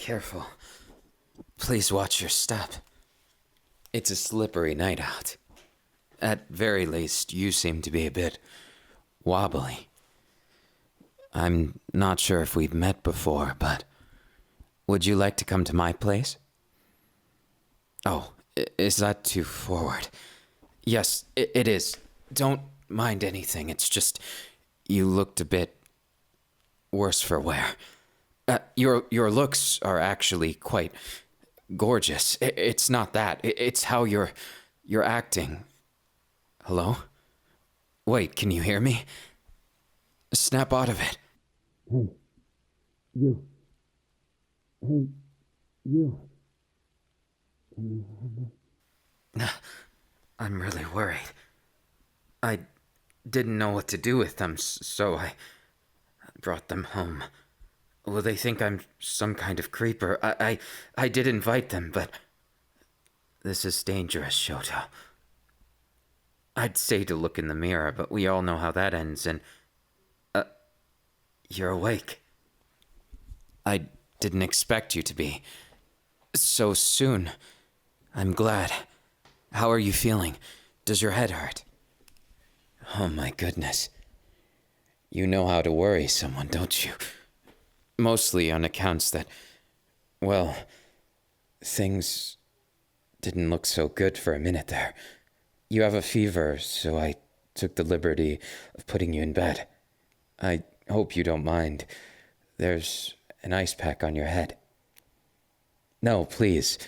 Careful. Please watch your step. It's a slippery night out. At very least, you seem to be a bit wobbly. I'm not sure if we've met before, but would you like to come to my place? Oh, is that too forward? Yes, it is. Don't mind anything. It's just you looked a bit worse for wear. Your looks are actually quite gorgeous. It's not that. It's how you're acting. Hello? Wait, can you hear me? Snap out of it. Hey, you. Hey, you. Can you hear me? I'm really worried. I didn't know what to do with them, so I brought them home. Will they think I'm some kind of creeper? I did invite them, but this is dangerous, Shoto. I'd say to look in the mirror, but we all know how that ends, and... you're awake. I didn't expect you to be. So soon. I'm glad. How are you feeling? Does your head hurt? Oh my goodness. You know how to worry someone, don't you? Mostly on accounts that, well, things didn't look so good for a minute there. You have a fever, so I took the liberty of putting you in bed. I hope you don't mind. There's an ice pack on your head. No, please,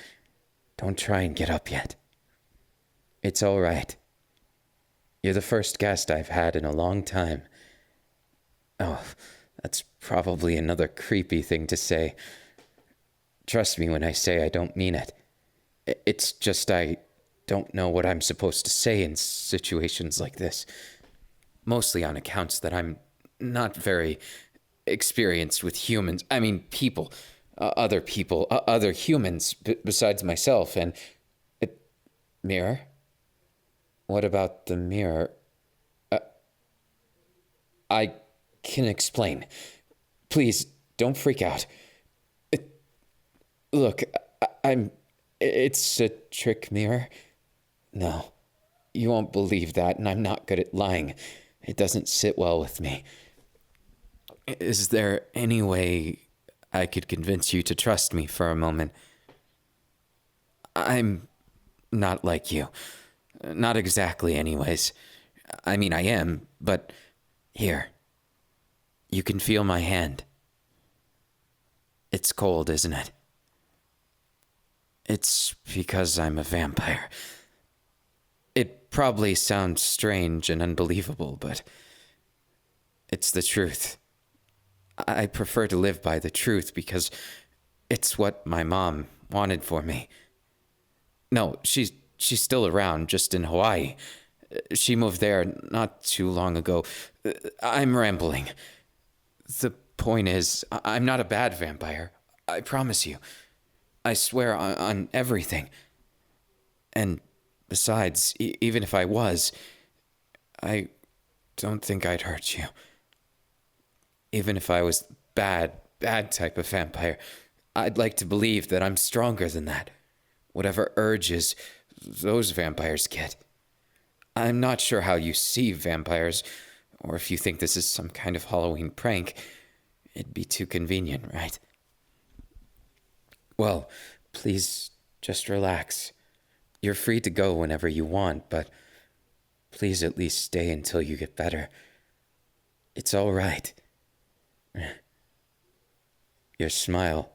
don't try and get up yet. It's all right. You're the first guest I've had in a long time. Oh, that's probably another creepy thing to say. Trust me when I say I don't mean it. It's just I don't know what I'm supposed to say in situations like this. Mostly on accounts that I'm not very experienced with humans. I mean, people. Other people. Other humans besides myself. And... mirror? What about the mirror? I can explain. Please, don't freak out. Look, it's a trick mirror. No, you won't believe that, and I'm not good at lying. It doesn't sit well with me. Is there any way I could convince you to trust me for a moment? I'm not like you. Not exactly, anyways. I mean, I am, but here. You can feel my hand. It's cold, isn't it? It's because I'm a vampire. It probably sounds strange and unbelievable, but it's the truth. I prefer to live by the truth because it's what my mom wanted for me. No, she's still around, just in Hawaii. She moved there not too long ago. I'm rambling. The point is, I'm not a bad vampire. I promise you. I swear on everything. And besides, even if I was, I don't think I'd hurt you. Even if I was bad type of vampire, I'd like to believe that I'm stronger than that. Whatever urges those vampires get. I'm not sure how you see vampires, or if you think this is some kind of Halloween prank. It'd be too convenient, right? Well, please just relax. You're free to go whenever you want, but please at least stay until you get better. It's all right. Your smile.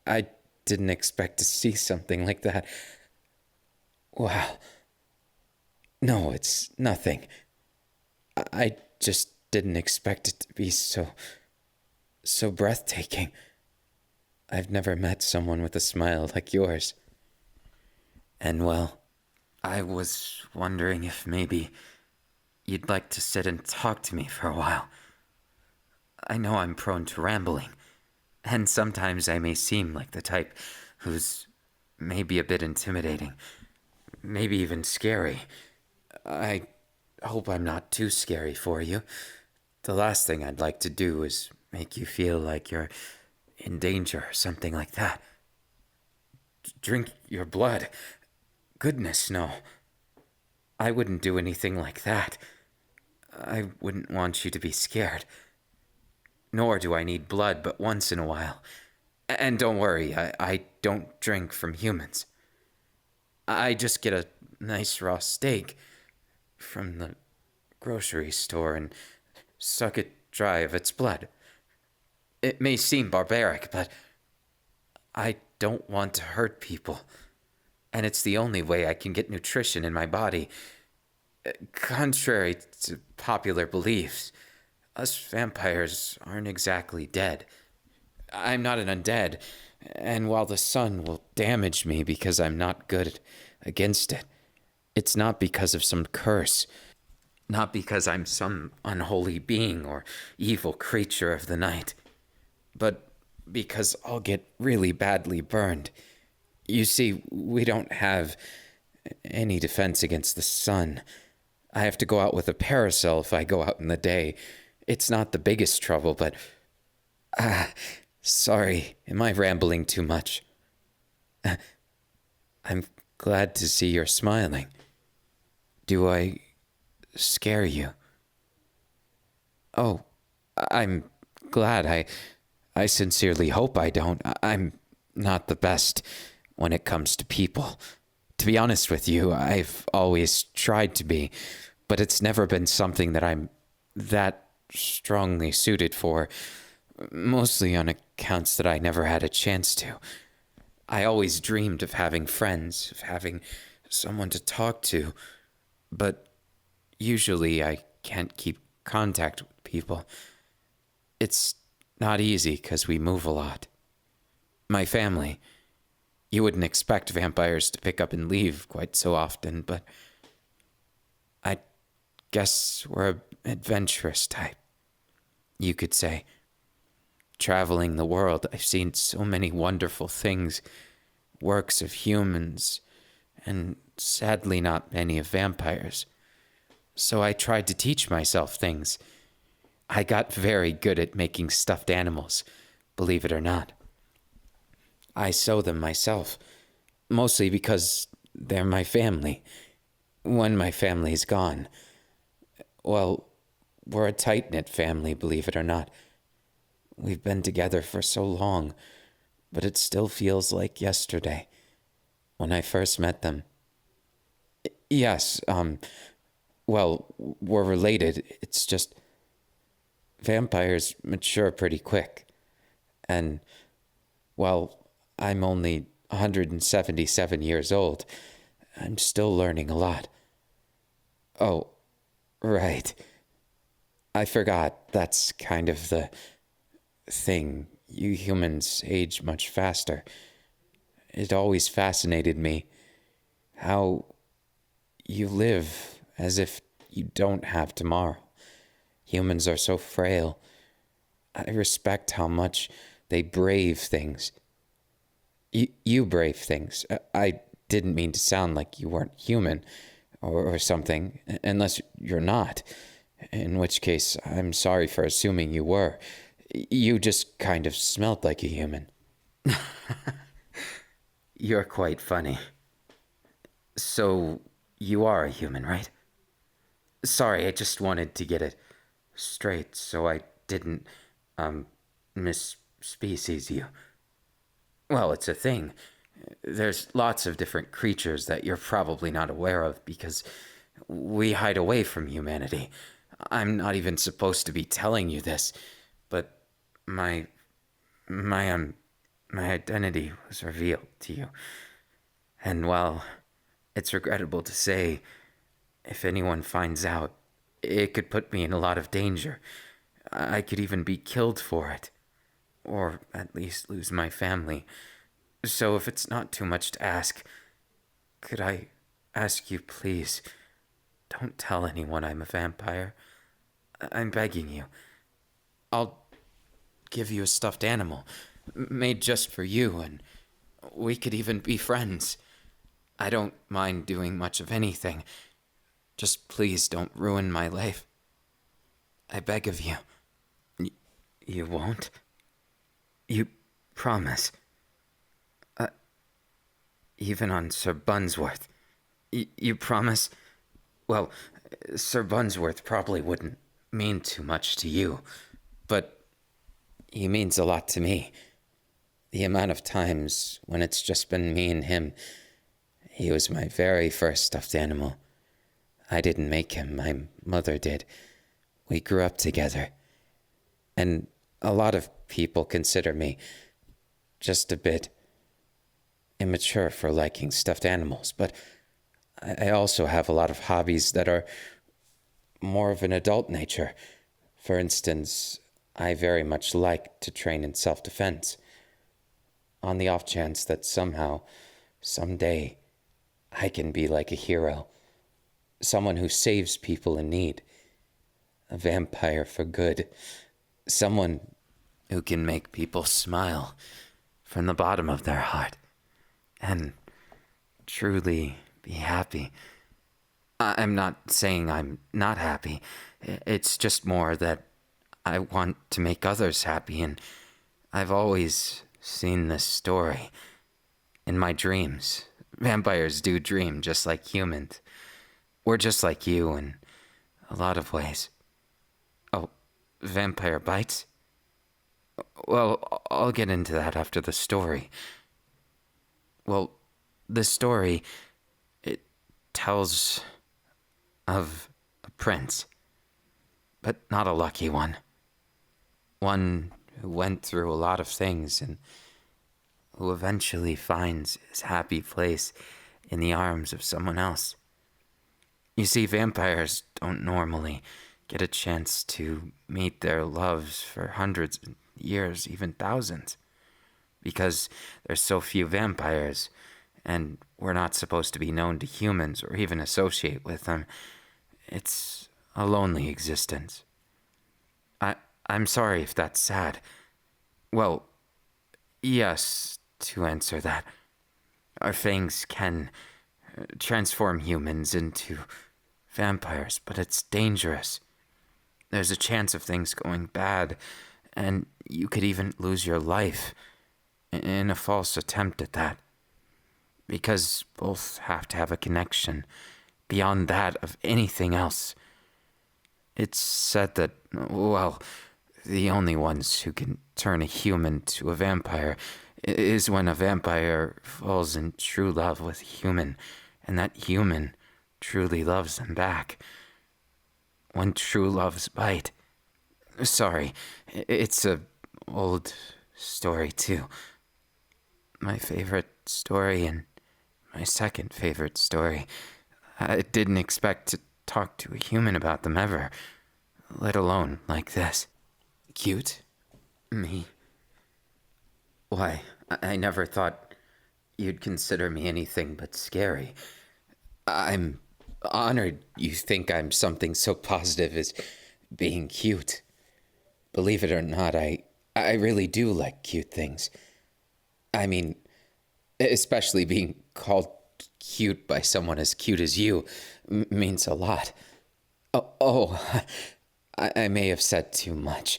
I didn't expect to see something like that. Wow. No, it's nothing. I just didn't expect it to be so breathtaking. I've never met someone with a smile like yours. And well, I was wondering if maybe you'd like to sit and talk to me for a while. I know I'm prone to rambling, and sometimes I may seem like the type who's maybe a bit intimidating, maybe even scary. I hope I'm not too scary for you. The last thing I'd like to do is make you feel like you're in danger or something like that. Drink your blood. Goodness, no. I wouldn't do anything like that. I wouldn't want you to be scared. Nor do I need blood but once in a while. And don't worry, I don't drink from humans. I just get a nice raw steak from the grocery store and suck it dry of its blood. It may seem barbaric, but I don't want to hurt people. And it's the only way I can get nutrition in my body. Contrary to popular beliefs, us vampires aren't exactly dead. I'm not an undead, and while the sun will damage me because I'm not good against it, it's not because of some curse. Not because I'm some unholy being or evil creature of the night, but because I'll get really badly burned. You see, we don't have any defense against the sun. I have to go out with a parasol if I go out in the day. It's not the biggest trouble, but... sorry, am I rambling too much? I'm glad to see you're smiling. Do I scare you? Oh, I'm glad. I sincerely hope I don't. I'm not the best when it comes to people. To be honest with you, I've always tried to be, but it's never been something that I'm that strongly suited for, mostly on accounts that I never had a chance to. I always dreamed of having friends, of having someone to talk to, but usually I can't keep contact with people. It's not easy because we move a lot. My family, you wouldn't expect vampires to pick up and leave quite so often, but I guess we're an adventurous type, you could say. Traveling the world, I've seen so many wonderful things, works of humans, and sadly not many of vampires. So I tried to teach myself things. I got very good at making stuffed animals, believe it or not. I sew them myself, mostly because they're my family. When my family's gone. Well, we're a tight-knit family, believe it or not. We've been together for so long, but it still feels like yesterday, when I first met them. Yes, well, we're related. It's just vampires mature pretty quick. And, well, I'm only 177 years old. I'm still learning a lot. Oh, right. I forgot. That's kind of the thing. You humans age much faster. It always fascinated me how you live as if you don't have tomorrow. Humans are so frail. I respect how much they brave things. You brave things. I didn't mean to sound like you weren't human or something, unless you're not. In which case, I'm sorry for assuming you were. You just kind of smelled like a human. You're quite funny. So, you are a human, right? Sorry, I just wanted to get it straight so I didn't, misspecies you. Well, it's a thing. There's lots of different creatures that you're probably not aware of because we hide away from humanity. I'm not even supposed to be telling you this, but my identity was revealed to you. And while it's regrettable to say, if anyone finds out, it could put me in a lot of danger. I could even be killed for it. Or at least lose my family. So if it's not too much to ask, could I ask you, please, don't tell anyone I'm a vampire. I'm begging you. I'll give you a stuffed animal, made just for you, and we could even be friends. I don't mind doing much of anything. Just please don't ruin my life. I beg of you. You won't? promise. Even on Sir Bunsworth. You promise? Well, Sir Bunsworth probably wouldn't mean too much to you, but he means a lot to me. The amount of times when it's just been me and him. He was my very first stuffed animal. I didn't make him, my mother did. We grew up together. And a lot of people consider me just a bit immature for liking stuffed animals, but I also have a lot of hobbies that are more of an adult nature. For instance, I very much like to train in self-defense. On the off chance that somehow, someday, I can be like a hero. Someone who saves people in need. A vampire for good. Someone who can make people smile from the bottom of their heart. And truly be happy. I'm not saying I'm not happy. It's just more that I want to make others happy, and I've always seen this story in my dreams. Vampires do dream just like humans. We're just like you in a lot of ways. Oh, vampire bites? Well, I'll get into that after the story. Well, the story, it tells of a prince, but not a lucky one. One who went through a lot of things and who eventually finds his happy place in the arms of someone else. You see, vampires don't normally get a chance to meet their loves for hundreds of years, even thousands, because there's so few vampires, and we're not supposed to be known to humans or even associate with them. It's a lonely existence. I'm sorry if that's sad. Well, yes, to answer that. Our fangs can transform humans into vampires, but it's dangerous. There's a chance of things going bad, and you could even lose your life in a false attempt at that. Because both have to have a connection beyond that of anything else. It's said that, well, the only ones who can turn a human to a vampire is when a vampire falls in true love with a human, and that human truly loves them back. When true loves bite. Sorry, it's a old story too. My favorite story and my second favorite story. I didn't expect to talk to a human about them ever, let alone like this. Cute? Me? Why, I never thought you'd consider me anything but scary. I'm honored you think I'm something so positive as being cute. Believe it or not, I really do like cute things. I mean, especially being called cute by someone as cute as you means a lot. I may have said too much.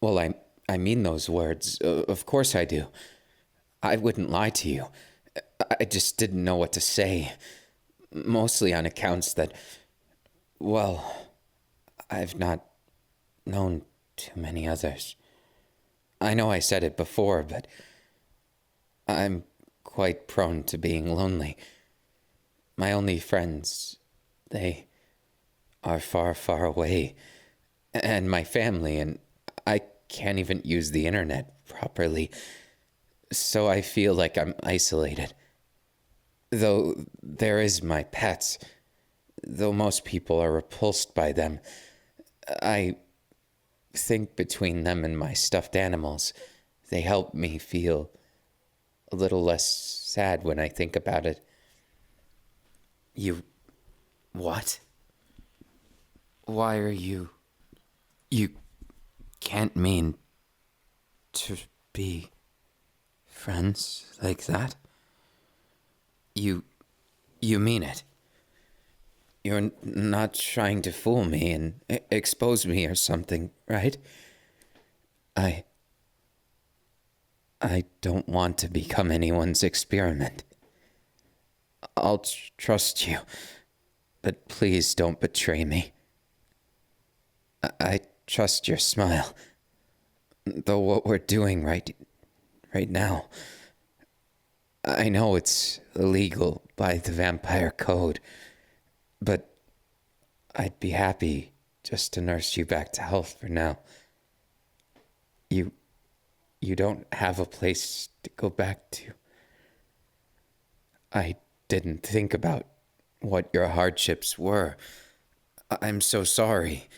Well, I mean those words. Of course I do. I wouldn't lie to you. I just didn't know what to say. Mostly on accounts that, well, I've not known too many others. I know I said it before, but I'm quite prone to being lonely. My only friends, they are far, far away. And my family, and I can't even use the internet properly. So I feel like I'm isolated. Though there is my pets, though most people are repulsed by them, I think between them and my stuffed animals, they help me feel a little less sad when I think about it. You... what? Why are you... You can't mean to be friends like that? You mean it? You're not trying to fool me and expose me or something, right? I don't want to become anyone's experiment. I'll trust you, but please don't betray me. I trust your smile, though what we're doing right now, I know it's illegal by the vampire code, but I'd be happy just to nurse you back to health for now. You don't have a place to go back to. I didn't think about what your hardships were. I'm so sorry.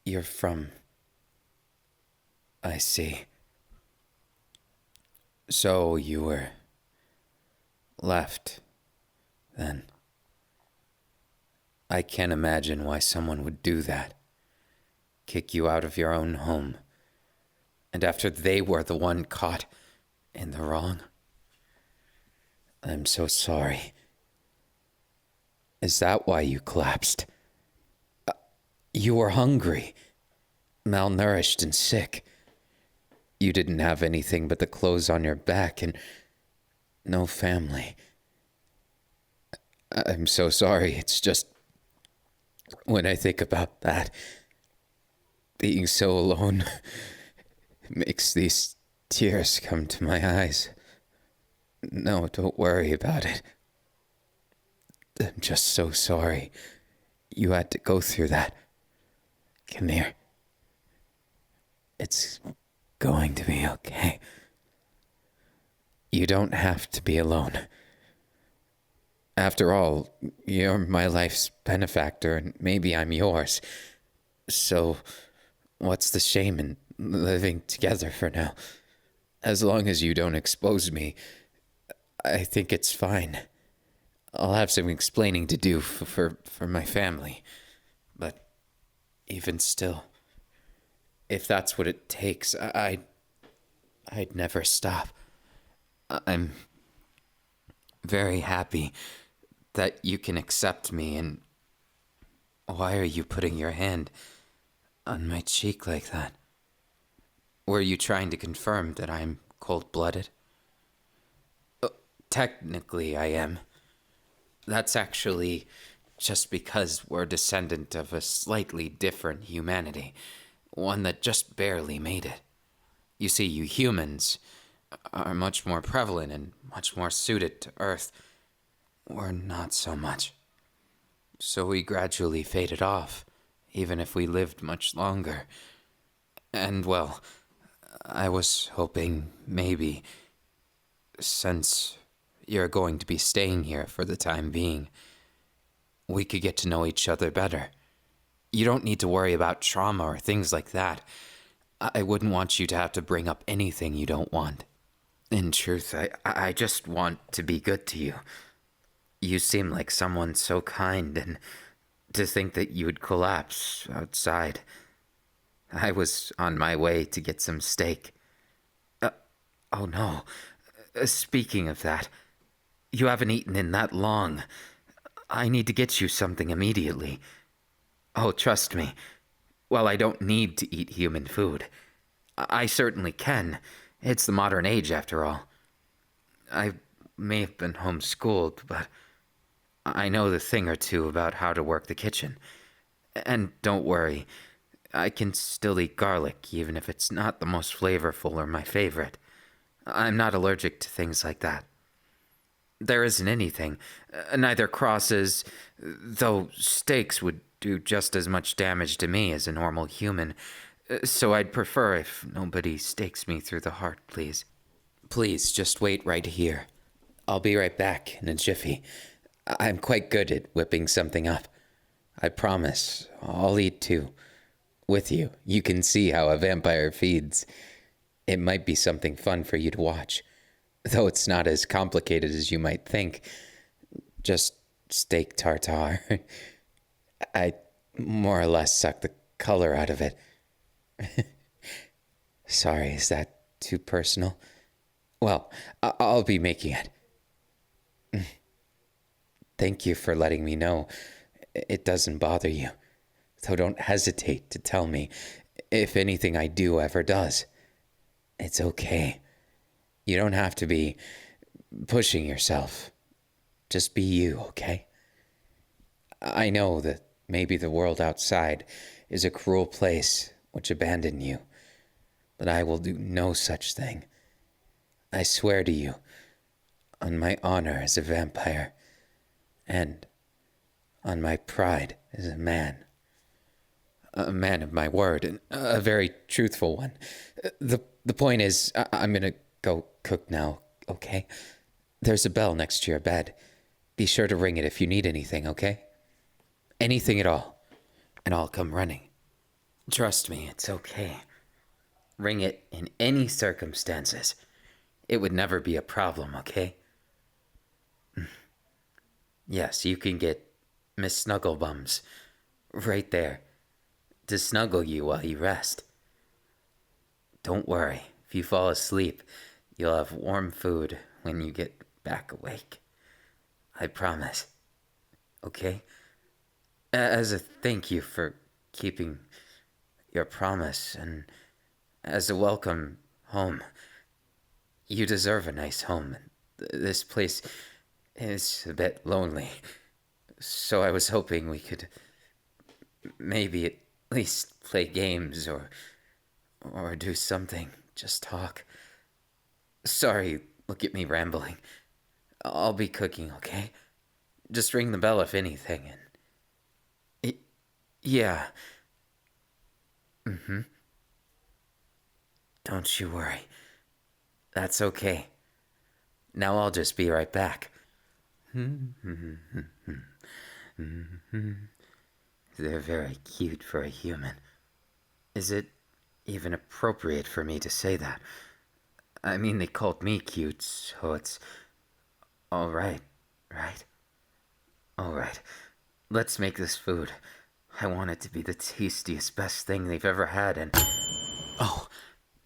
You're from... I see. So you were left, then. I can't imagine why someone would do that. Kick you out of your own home. And after they were the one caught in the wrong. I'm so sorry. Is that why you collapsed? You were hungry, malnourished and sick. You didn't have anything but the clothes on your back and no family. I'm so sorry. It's just when I think about that, being so alone makes these tears come to my eyes. No, don't worry about it. I'm just so sorry you had to go through that. Come here. It's going to be okay. You don't have to be alone. After all, you're my life's benefactor, and maybe I'm yours. So, what's the shame in living together for now? As long as you don't expose me, I think it's fine. I'll have some explaining to do for my family. But even still, if that's what it takes, I'd never stop. I'm very happy that you can accept me, and why are you putting your hand on my cheek like that? Were you trying to confirm that I'm cold-blooded? Technically, I am. That's actually just because we're descendant of a slightly different humanity, one that just barely made it. You see, you humans are much more prevalent and much more suited to Earth. We're not so much. So we gradually faded off, even if we lived much longer. And, well, I was hoping maybe, since you're going to be staying here for the time being, we could get to know each other better. You don't need to worry about trauma or things like that. I wouldn't want you to have to bring up anything you don't want. In truth, I just want to be good to you. You seem like someone so kind, and to think that you would collapse outside. I was on my way to get some steak. Oh no. Speaking of that, you haven't eaten in that long. I need to get you something immediately. Oh, trust me. While I don't need to eat human food, I certainly can. It's the modern age, after all. I may have been homeschooled, but I know the thing or two about how to work the kitchen. And don't worry, I can still eat garlic, even if it's not the most flavorful or my favorite. I'm not allergic to things like that. There isn't anything, neither crosses, though steaks would do just as much damage to me as a normal human, so I'd prefer if nobody stakes me through the heart, please. Please, just wait right here. I'll be right back in a jiffy. I'm quite good at whipping something up. I promise, I'll eat too. With you, you can see how a vampire feeds. It might be something fun for you to watch, though it's not as complicated as you might think. Just steak tartare. I more or less suck the color out of it. Sorry, is that too personal? Well, I'll be making it. Thank you for letting me know it doesn't bother you, though don't hesitate to tell me if anything I do ever does. It's okay. You don't have to be pushing yourself. Just be you, okay? I know that maybe the world outside is a cruel place which abandoned you, but I will do no such thing. I swear to you, on my honor as a vampire, and on my pride as a man of my word, and a very truthful one. The point is, I'm gonna go cook now, okay? There's a bell next to your bed. Be sure to ring it if you need anything, okay? Anything at all, and I'll come running. Trust me, it's okay. Ring it in any circumstances. It would never be a problem, okay? Yes, you can get Miss Snugglebums right there to snuggle you while you rest. Don't worry, if you fall asleep, you'll have warm food when you get back awake. I promise. Okay? As a thank you for keeping your promise, and as a welcome home, you deserve a nice home. This place is a bit lonely, so I was hoping we could maybe at least play games or do something. Just talk. Sorry, look at me rambling. I'll be cooking, okay? Just ring the bell if anything, and... Yeah. Don't you worry. That's okay. Now I'll just be right back. They're very cute for a human. Is it even appropriate for me to say that? I mean, they called me cute, so it's... all right, right? All right. Let's make this food. I want it to be the tastiest, best thing they've ever had, and... Oh,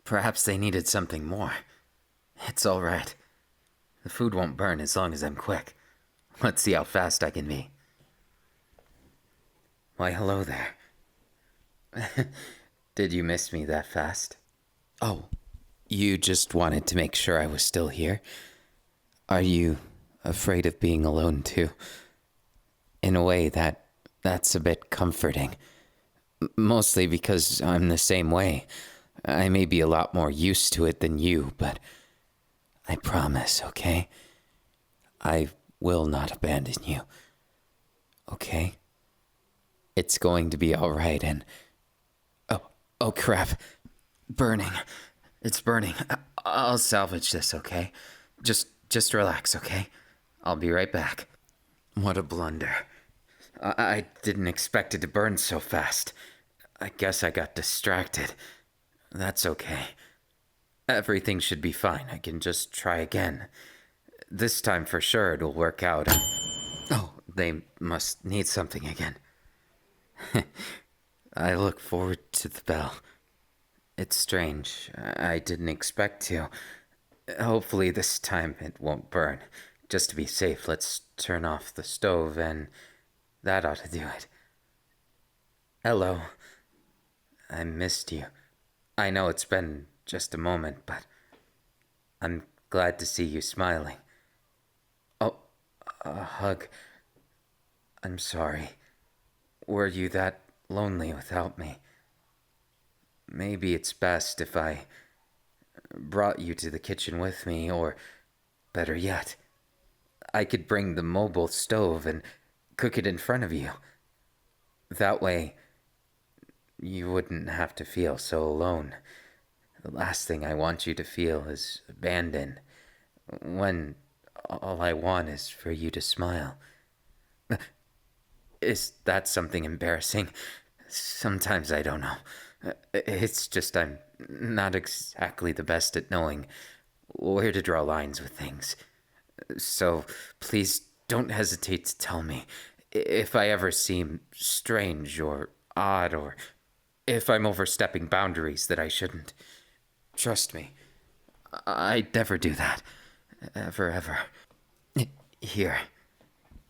perhaps they needed something more. It's all right. The food won't burn as long as I'm quick. Let's see how fast I can be. Why, hello there. Did you miss me that fast? Oh, you just wanted to make sure I was still here? Are you afraid of being alone too? In a way, that's a bit comforting. Mostly because I'm the same way. I may be a lot more used to it than you, but I promise, okay? I will not abandon you. Okay? It's going to be all right, and... Oh crap. Burning. It's burning. I'll salvage this, okay? Just relax, okay? I'll be right back. What a blunder. I didn't expect it to burn so fast. I guess I got distracted. That's okay. Everything should be fine. I can just try again. This time for sure it'll work out. Oh, they must need something again. I look forward to the bell. It's strange. I didn't expect to. Hopefully this time it won't burn. Just to be safe, let's turn off the stove, and that ought to do it. Hello. I missed you. I know it's been just a moment, but I'm glad to see you smiling. Oh, a hug. I'm sorry. Were you that lonely without me? Maybe it's best if I brought you to the kitchen with me, or better yet, I could bring the mobile stove and cook it in front of you. That way, you wouldn't have to feel so alone. The last thing I want you to feel is abandoned, when all I want is for you to smile. Is that something embarrassing? Sometimes I don't know. It's just I'm not exactly the best at knowing where to draw lines with things. So please don't hesitate to tell me if I ever seem strange or odd, or if I'm overstepping boundaries that I shouldn't. Trust me, I'd never do that. Ever. Here.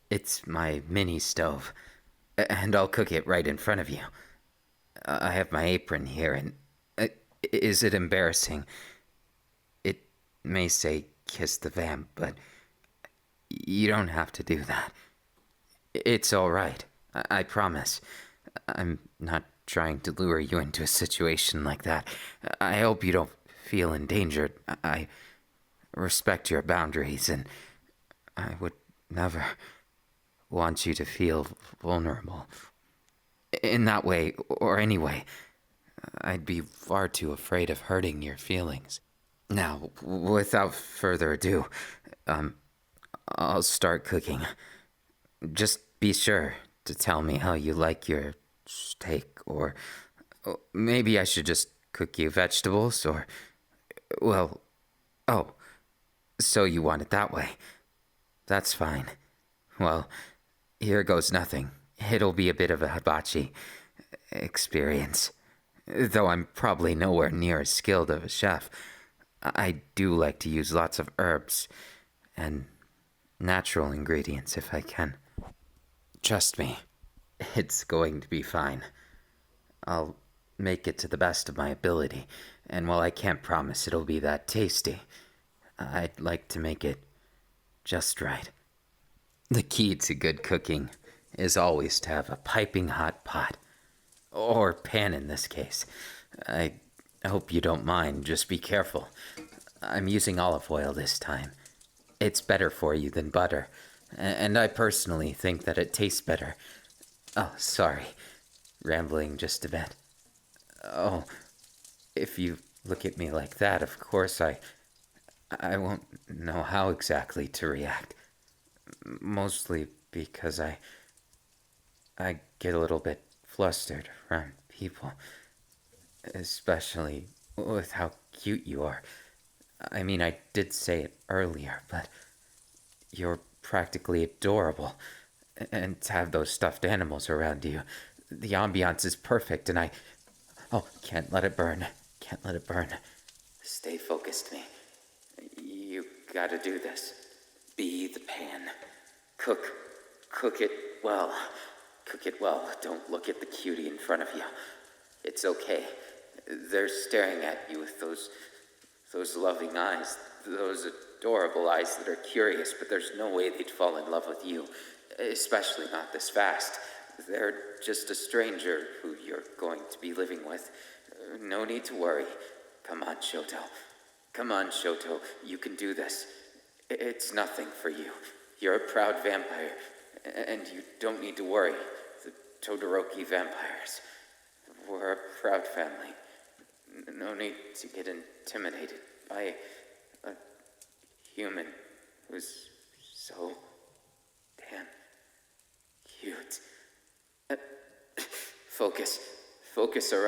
It's my mini stove, and I'll cook it right in front of you. I have my apron here, and is it embarrassing may say kiss the vamp, but you don't have to do that. It's alright. I promise. I'm not trying to lure you into a situation like that. I hope you don't feel endangered. I respect your boundaries, and I would never want you to feel vulnerable. In that way, or any way, I'd be far too afraid of hurting your feelings. Now, without further ado, I'll start cooking. Just be sure to tell me how you like your steak, or maybe I should just cook you vegetables, or, well, oh, so you want it that way. That's fine. Well, here goes nothing. It'll be a bit of a hibachi experience. Though I'm probably nowhere near as skilled of a chef, I do like to use lots of herbs and natural ingredients if I can. Trust me, it's going to be fine. I'll make it to the best of my ability, and while I can't promise it'll be that tasty, I'd like to make it just right. The key to good cooking is always to have a piping hot pot. Or pan in this case. I hope you don't mind, just be careful. I'm using olive oil this time. It's better for you than butter, and I personally think that it tastes better. Oh, sorry. Rambling just a bit. Oh, if you look at me like that, of course I won't know how exactly to react. Mostly because I get a little bit flustered around people, especially with how cute you are. I mean, I did say it earlier, but you're practically adorable. And to have those stuffed animals around you, the ambiance is perfect, and oh, can't let it burn. Can't let it burn. Stay focused, me. You gotta do this. Be the pan. Cook it well. Cook it well. Don't look at the cutie in front of you. It's okay. They're staring at you with those loving eyes, those adorable eyes that are curious, but there's no way they'd fall in love with you, especially not this fast. They're just a stranger who you're going to be living with. No need to worry. Come on, Shoto. Come on, Shoto. You can do this. It's nothing for you. You're a proud vampire, and you don't need to worry. The Todoroki vampires. We're a proud family. No need to get intimidated by a human who's so damn cute. Focus, or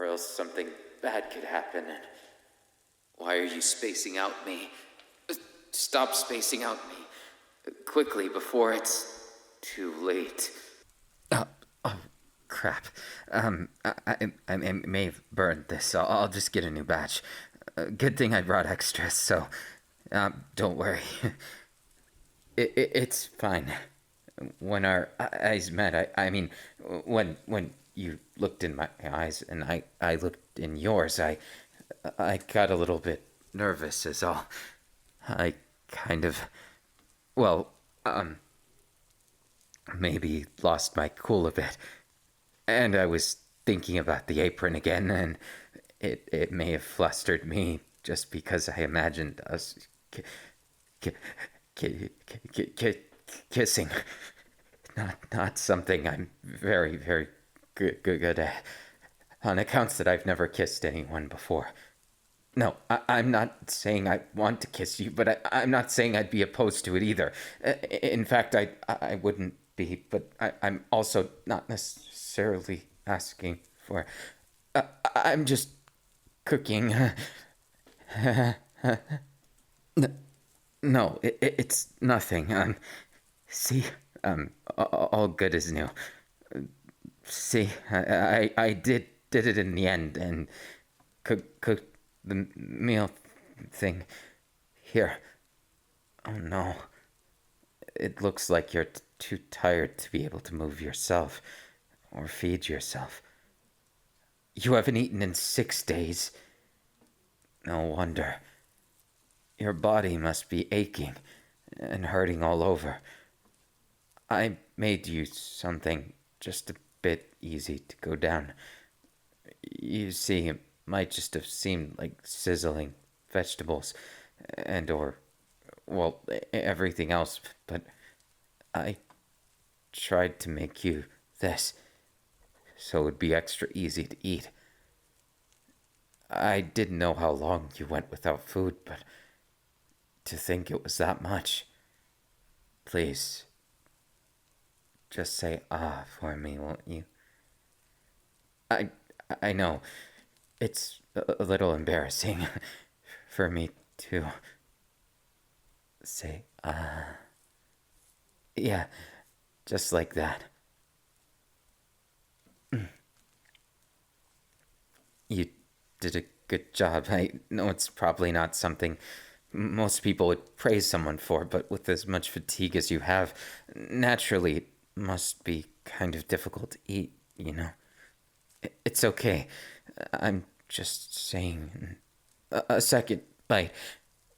else something bad could happen. And why are you spacing out me? Stop spacing out me quickly before it's too late. Oh, crap. I may have burned this. I'll just get a new batch. Good thing I brought extras, so don't worry. It's fine. When our eyes met, I mean, when you looked in my eyes and I looked in yours, I got a little bit nervous is all. I kind of, well, maybe lost my cool a bit. And I was thinking about the apron again, and it may have flustered me just because I imagined us kissing. Not something I'm very, very good at, on accounts that I've never kissed anyone before. No, I'm not saying I want to kiss you, but I'm not saying I'd be opposed to it either. In fact, I wouldn't be, but I'm also not necessarily asking for. I'm just cooking. No, it's nothing. See, all good as new. See, I did it in the end, and cooked the meal thing. Here. Oh no. It looks like you're too tired to be able to move yourself or feed yourself. You haven't eaten in 6 days. No wonder. Your body must be aching and hurting all over. I made you something just a bit easy to go down. You see, it might just have seemed like sizzling vegetables and or well, everything else, but I tried to make you this so it would be extra easy to eat. I didn't know how long you went without food, but to think it was that much. Please, just say ah for me, won't you? I I know it's a little embarrassing for me to say ah. Yeah, just like that. You did a good job. I know it's probably not something most people would praise someone for, but with as much fatigue as you have, naturally it must be kind of difficult to eat, you know? It's okay. I'm just saying. A second bite.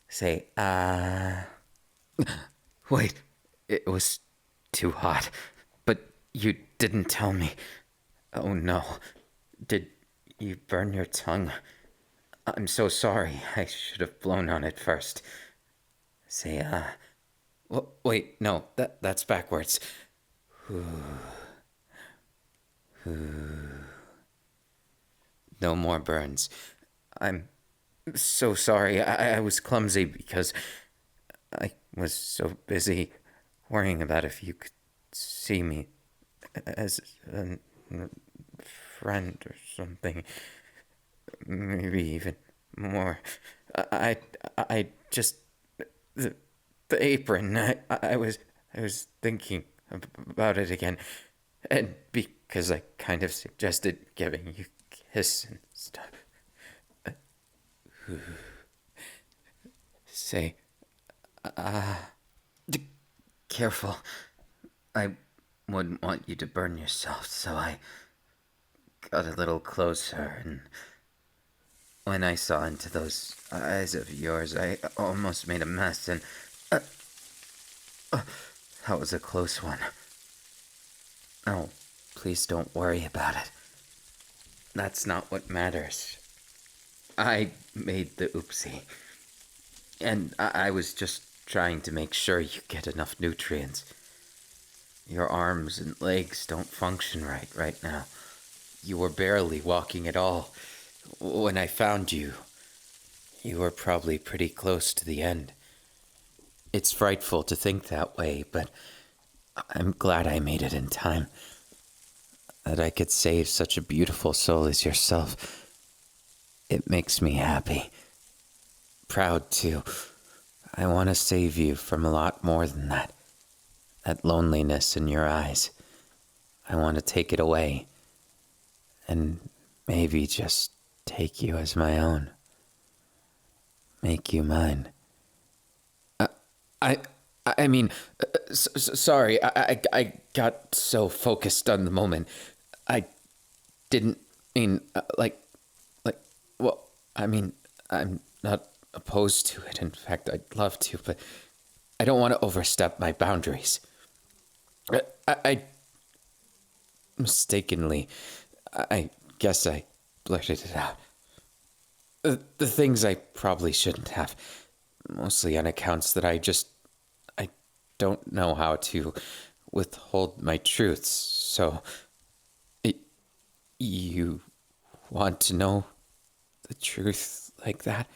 Say, ah. Wait, it was too hot. But you didn't tell me. Oh no. Did you burn your tongue? I'm so sorry. I should have blown on it first. Say, wait, no, that's backwards. No more burns. I'm so sorry. I was clumsy because I was so busy worrying about if you could see me as a friend or something. Maybe even more. I, I just the the apron. I was thinking about it again, and because I kind of suggested giving you a kiss and stuff. Say, careful. I wouldn't want you to burn yourself, so I got a little closer, and when I saw into those eyes of yours, I almost made a mess, and that was a close one. Oh, please don't worry about it. That's not what matters. I made the oopsie, and I was just trying to make sure you get enough nutrients. Your arms and legs don't function right now. You were barely walking at all. When I found you, you were probably pretty close to the end. It's frightful to think that way, but I'm glad I made it in time. That I could save such a beautiful soul as yourself. It makes me happy. Proud, too. I want to save you from a lot more than that. That loneliness in your eyes. I want to take it away. And maybe just take you as my own. Make you mine. I I mean, sorry, I got so focused on the moment. I didn't mean, well, I mean, I'm not opposed to it. In fact, I'd love to, but I don't want to overstep my boundaries. I mistakenly, I guess I blurted it out. The things I probably shouldn't have, mostly on accounts that I don't know how to withhold my truths, so you want to know the truth like that?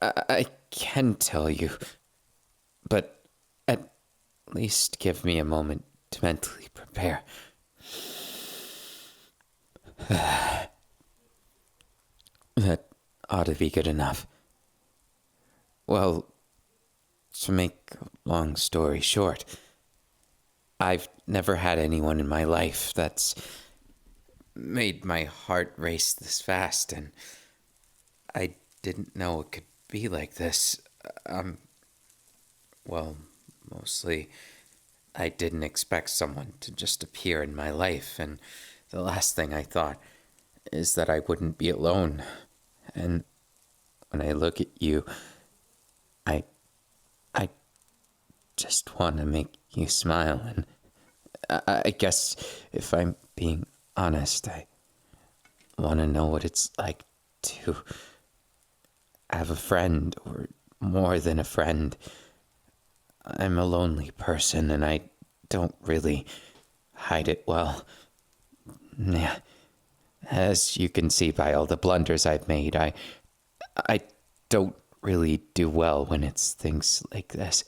I can tell you, but at least give me a moment to mentally prepare. That ought to be good enough. Well, to make a long story short, I've never had anyone in my life that's made my heart race this fast, and I didn't know it could be like this. Well, mostly I didn't expect someone to just appear in my life, and the last thing I thought is that I wouldn't be alone And when I look at you, I I just want to make you smile. And I guess if I'm being honest, I want to know what it's like to have a friend, or more than a friend. I'm a lonely person and I don't really hide it well. Yeah. As you can see by all the blunders I've made, I don't really do well when it's things like this.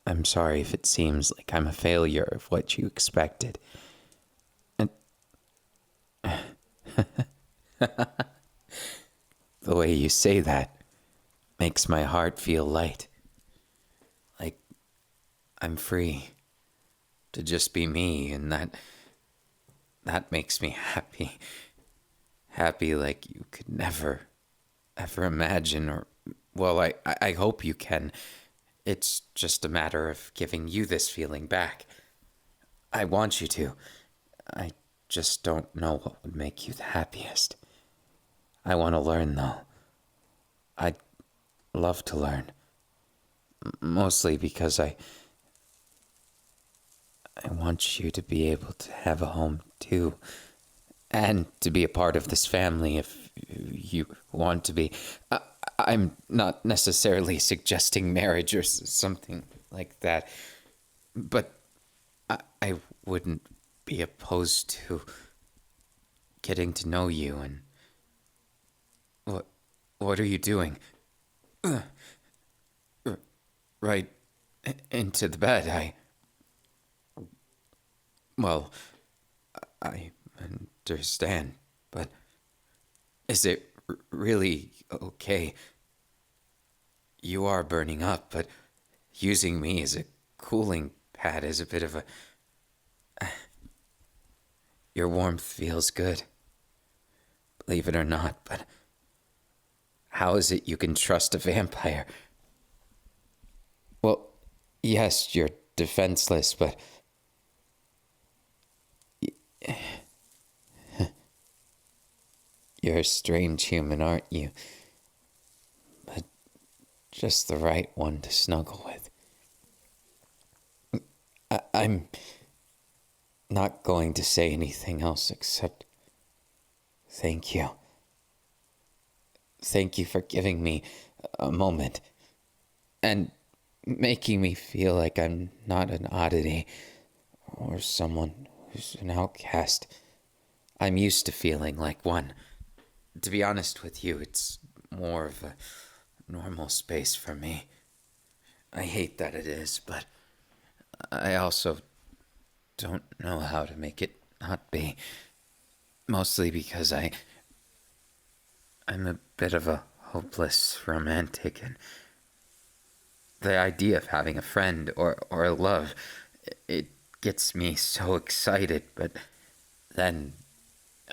I'm sorry if it seems like I'm a failure of what you expected. And the way you say that makes my heart feel light. Like I'm free to just be me, and that makes me happy. Happy like you could never, ever imagine, or, well, I hope you can. It's just a matter of giving you this feeling back. I want you to. I just don't know what would make you the happiest. I want to learn, though. I'd love to learn. Mostly because I want you to be able to have a home, too. And to be a part of this family if you want to be. I'm not necessarily suggesting marriage or something like that, but I wouldn't be opposed to getting to know you. And what are you doing? Right into the bed. Well, I understand, but is it really okay? You are burning up, but using me as a cooling pad is a bit of a. Your warmth feels good, believe it or not, but how is it you can trust a vampire? Well, yes, you're defenseless, but. You're a strange human, aren't you? But just the right one to snuggle with. I'm not going to say anything else except thank you. Thank you for giving me a moment and making me feel like I'm not an oddity or someone who's an outcast. I'm used to feeling like one. To be honest with you, it's more of a normal space for me. I hate that it is, but I also don't know how to make it not be. Mostly because I'm a bit of a hopeless romantic, and the idea of having a friend or a love, it gets me so excited, but then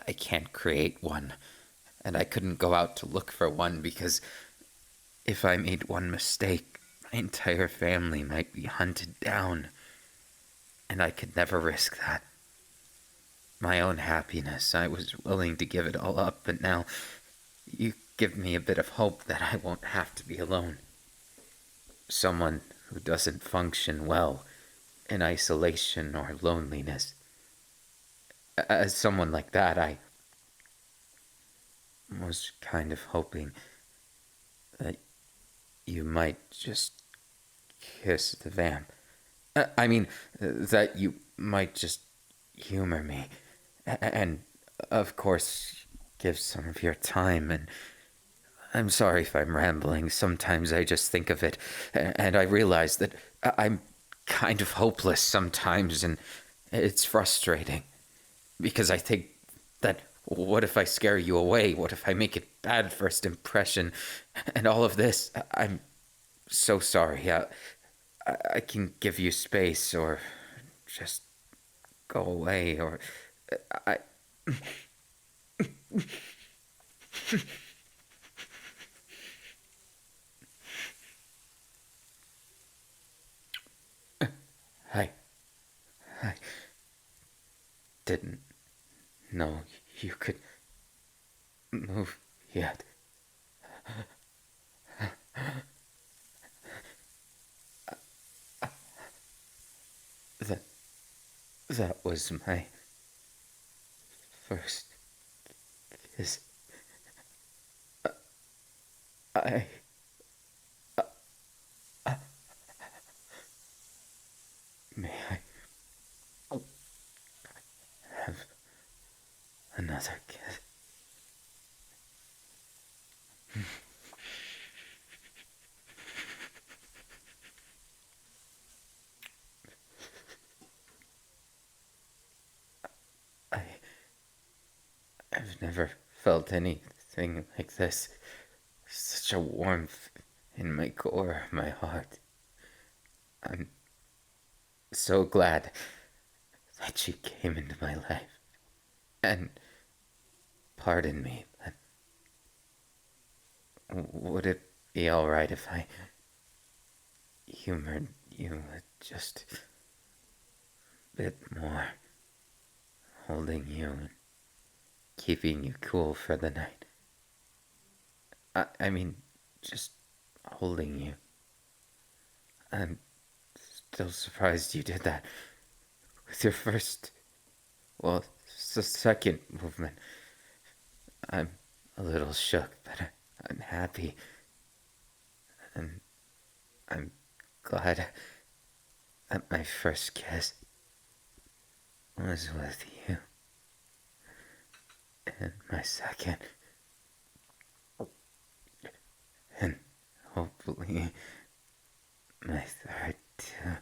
I can't create one. And I couldn't go out to look for one because if I made one mistake, my entire family might be hunted down. And I could never risk that. My own happiness, I was willing to give it all up, but now you give me a bit of hope that I won't have to be alone. Someone who doesn't function well in isolation or loneliness. As someone like that, I was kind of hoping that you might just kiss the vamp. I mean, that you might just humor me. And, of course, give some of your time. And I'm sorry if I'm rambling. Sometimes I just think of it and I realize that I'm kind of hopeless sometimes, and it's frustrating. Because I think that what if I scare you away? What if I make it bad first impression? And all of this, I'm so sorry. I can give you space or just go away or I I I didn't know you could move yet. That, that was my first kiss. I. May I have another kiss? I. I've never felt anything like this. Such a warmth in my core of my heart. I'm so glad that you came into my life. And pardon me, but would it be alright if I humored you just a bit more? Holding you and keeping you cool for the night. I mean, just holding you. I'm still surprised you did that with your first, well, second movement. I'm a little shook, but I'm happy. And I'm glad that my first kiss was with you. And my second. And hopefully my third too.